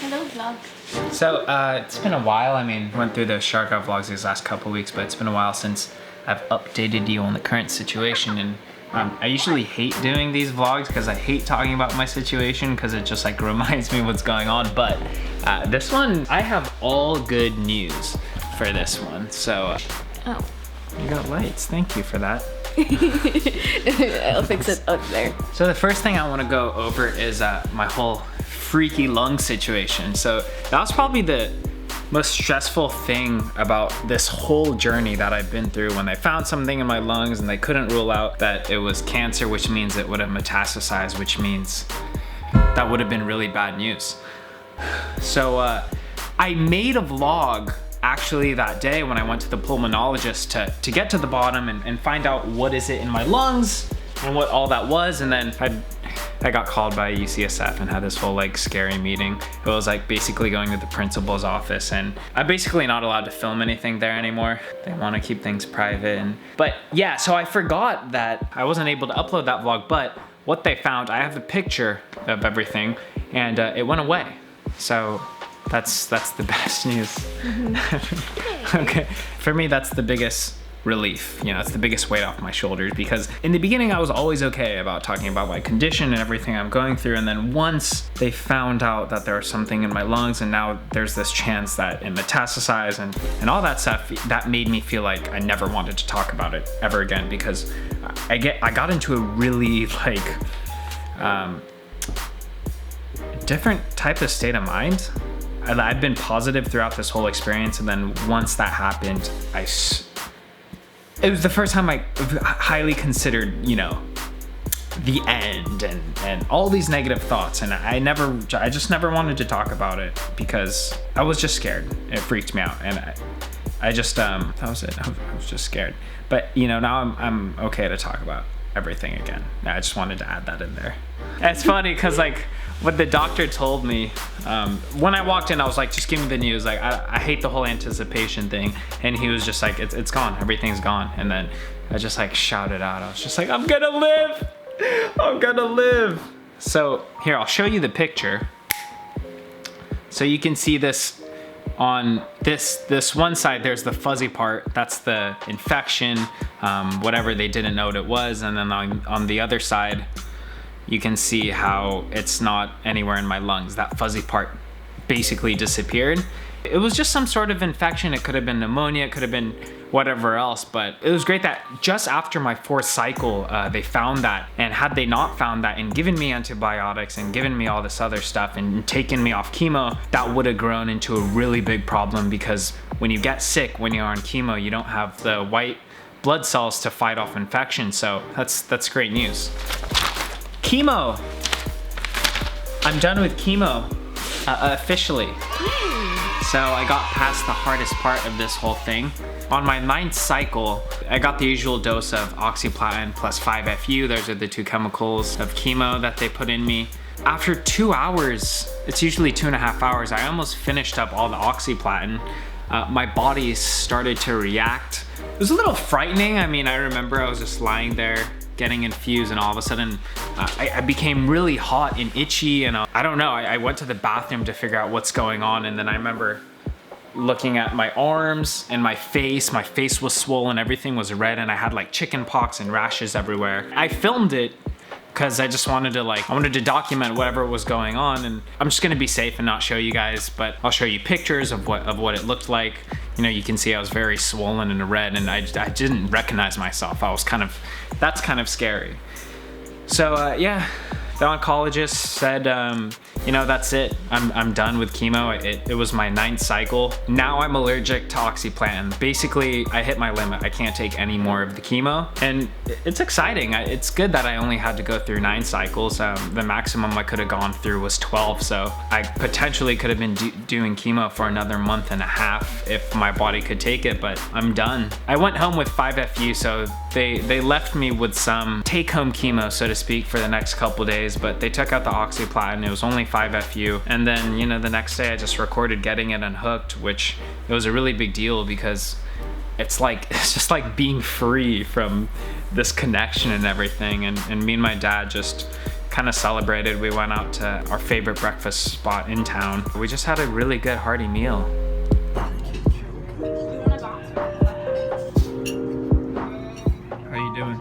Hello, vlog. So, it's been a while. I mean, went through the Shark Out vlogs these last couple weeks, but it's been a while since I've updated you on the current situation. And I usually hate doing these vlogs because I hate talking about my situation because it just like reminds me what's going on. But this one, I have all good news for this one. So, Oh. You got lights. Thank you for that. I'll fix it up there. So the first thing I want to go over is my whole freaky lung situation. So that was probably the most stressful thing about this whole journey that I've been through, when they found something in my lungs and they couldn't rule out that it was cancer, which means it would have metastasized, which means that would have been really bad news. So I made a vlog actually that day when I went to the pulmonologist to get to the bottom and find out what is it in my lungs and what all that was. And then I got called by UCSF and had this whole like scary meeting. It was like basically going to the principal's office, and I'm basically not allowed to film anything there anymore. They want to keep things private. But yeah, so I forgot that I wasn't able to upload that vlog, but what they found, I have a picture of everything, and it went away. So that's the best news. Mm-hmm. Okay, for me that's the biggest relief. You know, it's the biggest weight off my shoulders, because in the beginning I was always okay about talking about my condition and everything I'm going through, and then once they found out that there was something in my lungs and now there's this chance that it metastasized and all that stuff, that made me feel like I never wanted to talk about it ever again, because I got into a really like different type of state of mind. I've been positive throughout this whole experience, and then once that happened, it was the first time I highly considered, you know, the end and all these negative thoughts, and I just never wanted to talk about it because I was just scared. It freaked me out, and I just that was it. I was just scared. But you know, now I'm okay to talk about everything again. I just wanted to add that in there. It's funny because like what the doctor told me, when I walked in, I was like, just give me the news. Like, I hate the whole anticipation thing. And he was just like, it's gone, everything's gone. And then I just like shouted out, I was just like, I'm gonna live, I'm gonna live. So here, I'll show you the picture. So you can see this on this one side, there's the fuzzy part, that's the infection, whatever they didn't know what it was. And then on the other side, you can see how it's not anywhere in my lungs. That fuzzy part basically disappeared. It was just some sort of infection. It could have been pneumonia, it could have been whatever else, but it was great that just after my 4th cycle, they found that. And had they not found that and given me antibiotics and given me all this other stuff and taken me off chemo, that would have grown into a really big problem, because when you get sick, when you're on chemo, you don't have the white blood cells to fight off infection. So that's great news. Chemo. I'm done with chemo, officially. So I got past the hardest part of this whole thing. On my 9th cycle, I got the usual dose of oxyplatin plus 5-FU. Those are the 2 chemicals of chemo that they put in me. After 2 hours, it's usually 2.5 hours, I almost finished up all the oxyplatin. My body started to react. It was a little frightening. I mean, I remember I was just lying there getting infused, and all of a sudden I became really hot and itchy, and I don't know, I went to the bathroom to figure out what's going on. And then I remember looking at my arms and my face was swollen, everything was red, and I had like chicken pox and rashes everywhere. I filmed it because I just wanted to document whatever was going on, and I'm just gonna be safe and not show you guys, but I'll show you pictures of what it looked like. You know, you can see I was very swollen and red, and I didn't recognize myself. That's kind of scary. So yeah, the oncologist said, you know, that's it. I'm done with chemo. It was my 9th cycle. Now I'm allergic to oxyplatin. Basically, I hit my limit. I can't take any more of the chemo, and it's exciting. It's good that I only had to go through 9 cycles. The maximum I could have gone through was 12, so I potentially could have been doing chemo for another 1.5 months if my body could take it, but I'm done. I went home with 5-FU, so they left me with some take-home chemo, so to speak, for the next couple days, but they took out the oxyplatin. It was only 5-FU, and then, you know, the next day I just recorded getting it unhooked, which it was a really big deal because it's just like being free from this connection and everything, and me and my dad just kind of celebrated. We went out to our favorite breakfast spot in town. We just had a really good hearty meal. How you doing?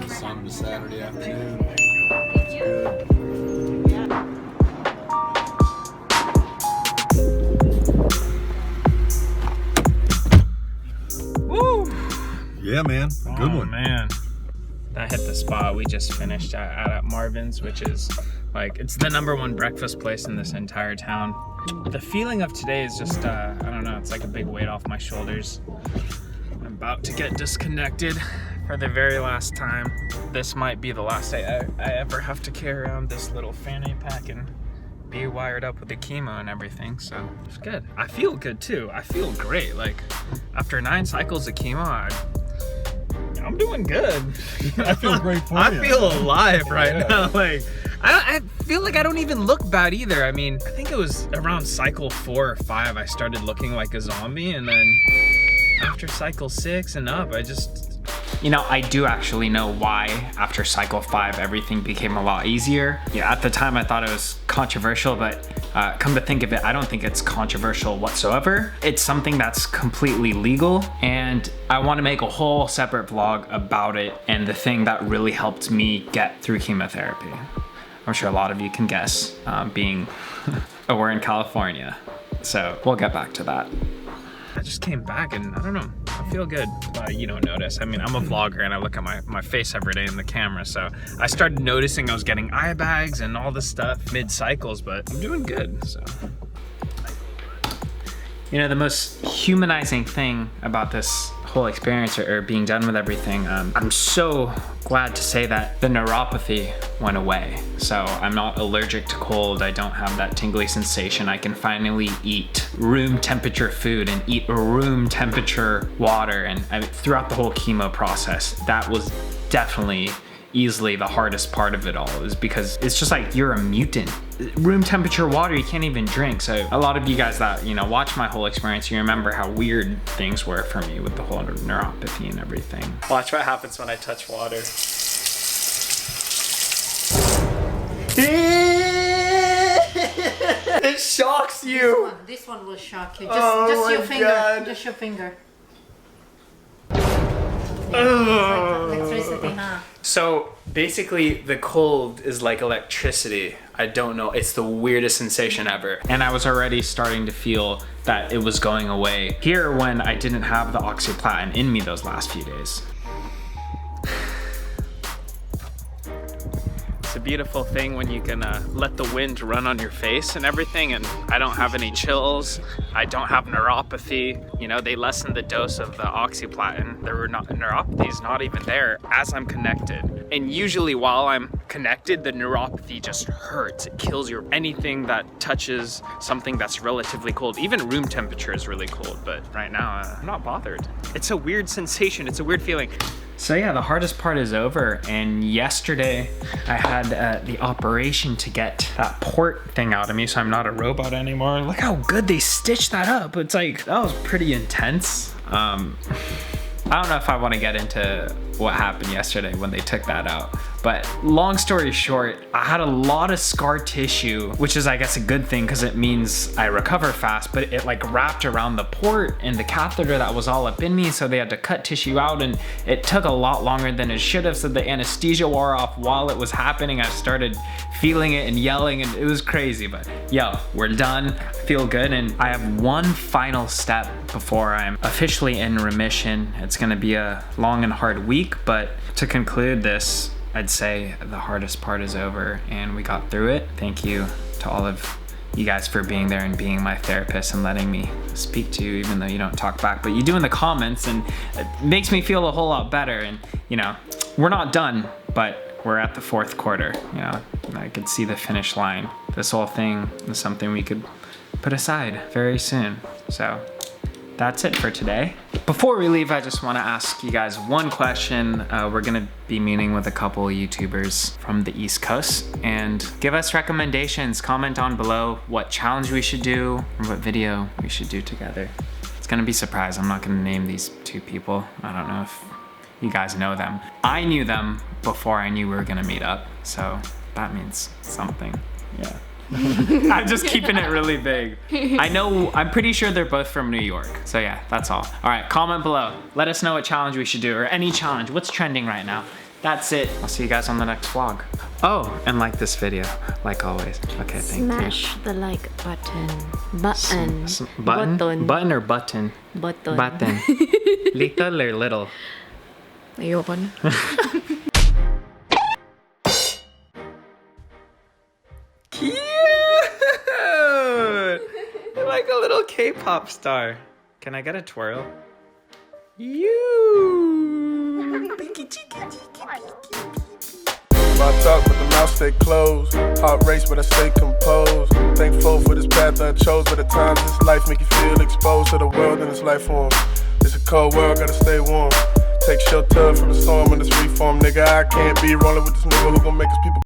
Sun to Saturday afternoon. Woo! Yeah, man. Good one. Man. That hit the spot. We just finished at Marvin's, which is like, it's the #1 breakfast place in this entire town. The feeling of today is just, I don't know, it's like a big weight off my shoulders. I'm about to get disconnected for the very last time. This might be the last day I ever have to carry around this little fanny pack and be wired up with the chemo and everything, so it's good. I feel good too. I feel great. Like, after 9 cycles of chemo, I'm doing good. I feel great for you. I feel alive right now. Like, I feel like I don't even look bad either. I mean, I think it was around cycle 4 or 5 I started looking like a zombie, and then after cycle 6 and up, I just... You know, I do actually know why after cycle 5 everything became a lot easier. Yeah, at the time I thought it was controversial, but come to think of it, I don't think it's controversial whatsoever. It's something that's completely legal, and I want to make a whole separate vlog about it and the thing that really helped me get through chemotherapy. I'm sure a lot of you can guess, being we're in California, so we'll get back to that. I just came back and I don't know, I feel good. You don't notice. I mean, I'm a vlogger and I look at my face every day in the camera, so I started noticing I was getting eye bags and all this stuff mid-cycles, but I'm doing good, so. You know, the most humanizing thing about this whole experience or being done with everything, I'm so glad to say that the neuropathy went away. So I'm not allergic to cold, I don't have that tingly sensation. I can finally eat room temperature food and eat room temperature water. And throughout the whole chemo process, that was definitely easily the hardest part of it all, is because it's just like you're a mutant. Room temperature water you can't even drink. So a lot of you guys that, you know, watch my whole experience, you remember how weird things were for me with the whole neuropathy and everything. Watch what happens when I touch water. It shocks you. This one will shock you. Just your finger. God. Just your finger. Oh. Electricity, huh? So basically the cold is like electricity. I don't know, it's the weirdest sensation ever. And I was already starting to feel that it was going away here when I didn't have the oxyplatin in me those last few days. It's a beautiful thing when you can let the wind run on your face and everything, and I don't have any chills, I don't have neuropathy. You know, they lessened the dose of the oxyplatin. There were not neuropathy's not even there as I'm connected. And usually while I'm connected, the neuropathy just hurts. It kills anything that touches something that's relatively cold. Even room temperature is really cold, but right now I'm not bothered. It's a weird sensation, it's a weird feeling. So yeah, the hardest part is over, and yesterday I had the operation to get that port thing out of me so I'm not a robot anymore. Look how good they stitched that up. It's like, that was pretty intense. I don't know if I want to get into what happened yesterday when they took that out, but long story short, I had a lot of scar tissue, which is I guess a good thing because it means I recover fast, but it like wrapped around the port and the catheter that was all up in me, so they had to cut tissue out, and it took a lot longer than it should have, so the anesthesia wore off while it was happening. I started feeling it and yelling, and it was crazy, but yo, we're done, I feel good, and I have one final step before I'm officially in remission. It's gonna be a long and hard week, but to conclude this, I'd say the hardest part is over and we got through it. Thank you to all of you guys for being there and being my therapist and letting me speak to you even though you don't talk back, but you do in the comments, and it makes me feel a whole lot better. And you know, we're not done, but we're at the 4th quarter. You know, I could see the finish line. This whole thing is something we could put aside very soon. So that's it for today. Before we leave, I just want to ask you guys one question. We're gonna be meeting with a couple of YouTubers from the East Coast, and give us recommendations. Comment on below what challenge we should do or what video we should do together. It's gonna be a surprise. I'm not gonna name these 2 people. I don't know if you guys know them. I knew them before I knew we were gonna meet up, so that means something. Yeah. I'm just keeping it really big. I'm pretty sure they're both from New York. So yeah, that's all. All right, comment below. Let us know what challenge we should do, or any challenge. What's trending right now? That's it. I'll see you guys on the next vlog. Oh, and like this video, like always. Okay, thank you. Smash the like button. Button. Button? Button or button? Button. Button. Little or little? Ayoko na. Cute! You're like a little K-pop star. Can I get a twirl? My talk, but the mouth stay closed. Heart race, but I stay composed. Thankful for this path I chose, but at times this life make you feel exposed to the world and its life form. It's a cold world, gotta stay warm. Take shelter from the storm in this reform, nigga. I can't be rolling with this nigga who gon' make his people.